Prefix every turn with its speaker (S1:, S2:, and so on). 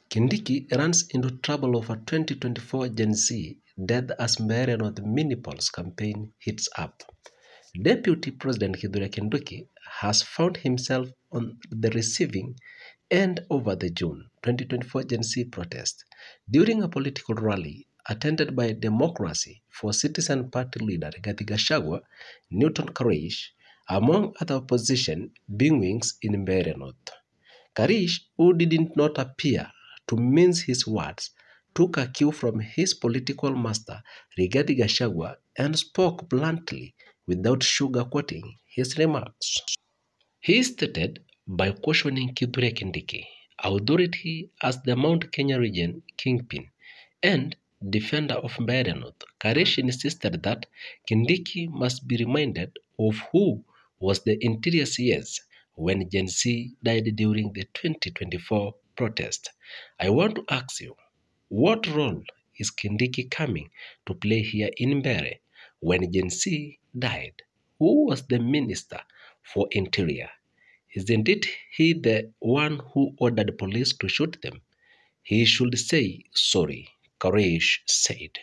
S1: Kindiki runs into trouble over 2024 Gen Z death as Mbeere North Minipol's campaign heats up. Deputy President Kithure Kindiki has found himself on the receiving end over the June 2024 Gen Z protest during a political rally attended by Democracy for Citizen Party leader Rigathi Gachagua, Newton Karish, among other opposition bigwigs in Mbeere North. Karish, who did not appear to mince his words, took a cue from his political master Rigathi Gachagua and spoke bluntly without sugarcoating his remarks. He stated by questioning Kithure Kindiki, authority as the Mount Kenya region kingpin and defender of Mbeere North. Karish insisted that Kindiki must be reminded of who was the interior CS when Gen Z died during the 2024 protest. I want to ask you, what role is Kindiki coming to play here in Mbeere when Gen Z died? Who was the Minister for Interior? Isn't it he the one who ordered police to shoot them? He should say sorry, Karish said.